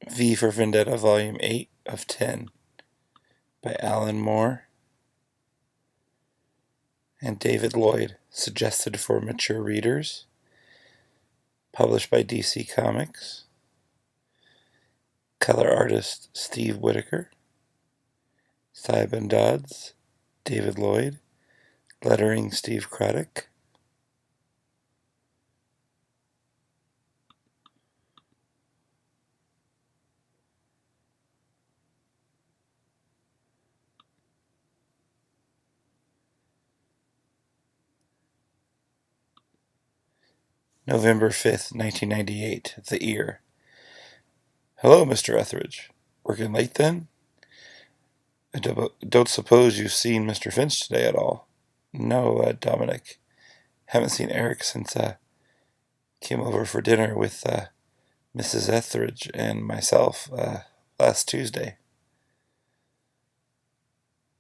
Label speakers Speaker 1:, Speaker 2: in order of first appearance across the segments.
Speaker 1: V for Vendetta, Volume 8 of 10 by Alan Moore and David Lloyd, suggested for mature readers, published by DC Comics, color artist Steve Whitaker, Syben Dodds, David Lloyd, lettering Steve Craddock. November 5th, 1998, The Ear. Hello, Mr. Etheridge. Working late then? I don't suppose you've seen Mr. Finch today at all? No, Dominic. Haven't seen Eric since came over for dinner with Mrs. Etheridge and myself last Tuesday.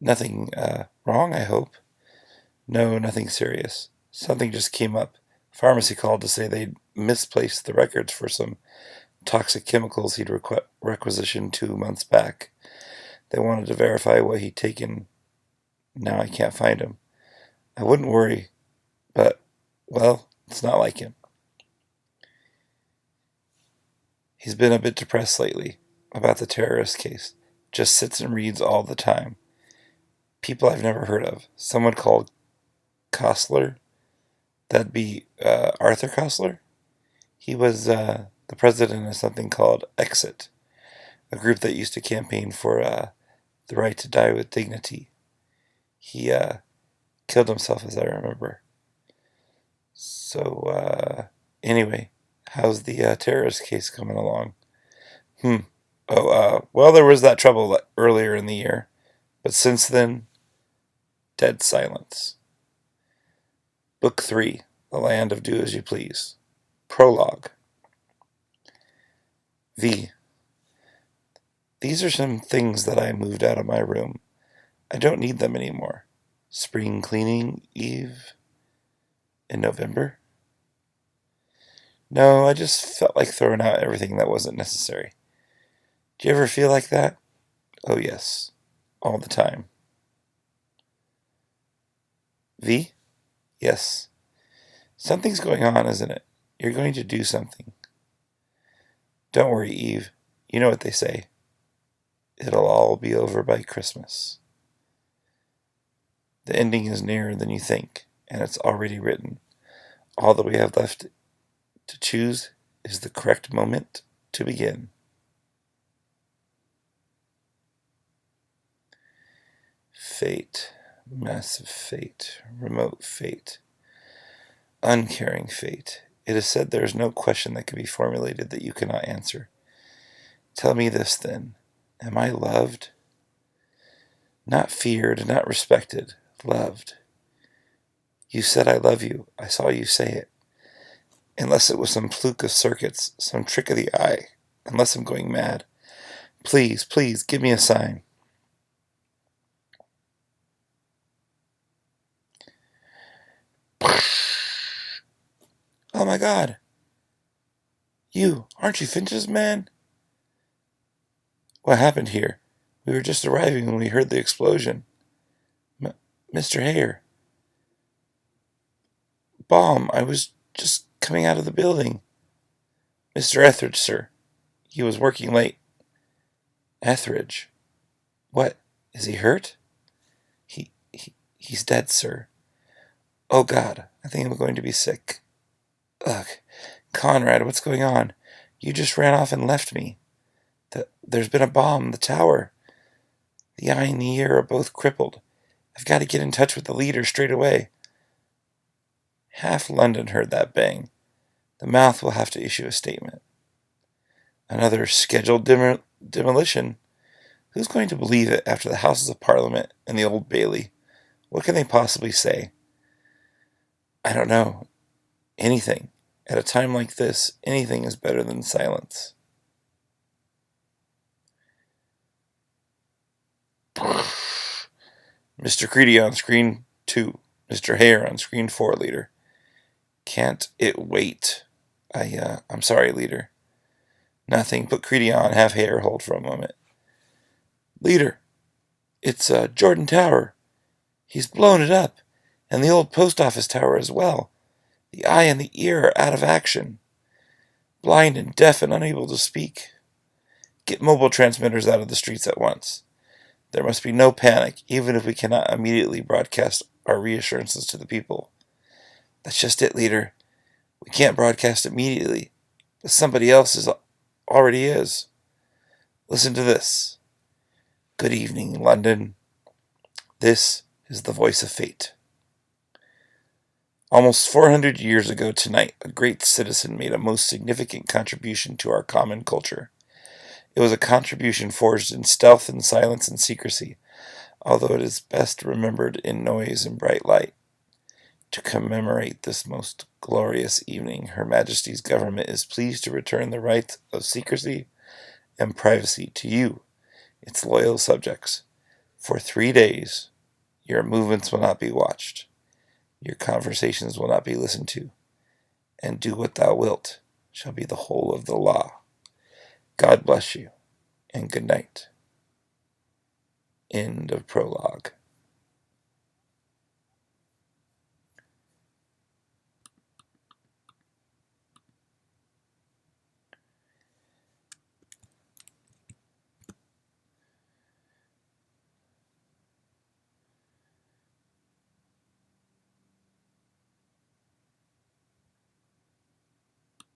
Speaker 1: Nothing wrong, I hope? No, nothing serious. Something just came up. Pharmacy called to say they'd misplaced the records for some toxic chemicals he'd requisitioned 2 months back. They wanted to verify what he'd taken. Now I can't find him. I wouldn't worry, but, well, it's not like him. He's been a bit depressed lately about the terrorist case. Just sits and reads all the time. People I've never heard of. Someone called Kostler. That'd be Arthur Kostler. He was the president of something called Exit, a group that used to campaign for the right to die with dignity. He killed himself, as I remember. So, anyway, how's the terrorist case coming along? Well, there was that trouble earlier in the year, but since then, dead silence. Book 3, The Land of Do As You Please. Prologue. V. These are some things that I moved out of my room. I don't need them anymore. Spring cleaning, Eve? In November? No, I just felt like throwing out everything that wasn't necessary. Do you ever feel like that? Oh, yes. All the time. V? Yes. Something's going on, isn't it? You're going to do something. Don't worry, Eve. You know what they say. It'll all be over by Christmas. The ending is nearer than you think, and it's already written. All that we have left to choose is the correct moment to begin. Fate. Massive fate. Remote fate. Uncaring fate. It is said there is no question that can be formulated that you cannot answer. Tell me this, then. Am I loved? Not feared, not respected. Loved. You said I love you. I saw you say it. Unless it was some fluke of circuits, some trick of the eye. Unless I'm going mad. Please, please, give me a sign. Oh my God. You, aren't you Finch's man? What happened here? We were just arriving when we heard the explosion. Mr. Hare. Bomb, I was just coming out of the building. Mr. Etheridge, sir. He was working late. Etheridge. What? Is he hurt? He's dead, sir. Oh God, I think I'm going to be sick. Ugh. Conrad, what's going on? You just ran off and left me. There's been a bomb. The tower. The eye and the ear are both crippled. I've got to get in touch with the leader straight away. Half London heard that bang. The mouth will have to issue a statement. Another scheduled demolition. Who's going to believe it after the Houses of Parliament and the Old Bailey? What can they possibly say? I don't know. Anything. At a time like this, anything is better than silence. Mr. Creedy on screen 2. Mr. Hare on screen 4, leader. Can't it wait? I'm sorry, leader. Nothing. Put Creedy on. Have Hair hold for a moment. Leader, it's Jordan Tower. He's blown it up. And the old post office tower as well. The eye and the ear are out of action. Blind and deaf and unable to speak. Get mobile transmitters out of the streets at once. There must be no panic, even if we cannot immediately broadcast our reassurances to the people. That's just it, leader. We can't broadcast immediately, but somebody else already is. Listen to this. Good evening, London. This is the voice of fate. Almost 400 years ago tonight, a great citizen made a most significant contribution to our common culture. It was a contribution forged in stealth and silence and secrecy, although it is best remembered in noise and bright light. To commemorate this most glorious evening, Her Majesty's government is pleased to return the rights of secrecy and privacy to you, its loyal subjects. For 3 days, your movements will not be watched. Your conversations will not be listened to, and do what thou wilt shall be the whole of the law. God bless you, and good night. End of prologue.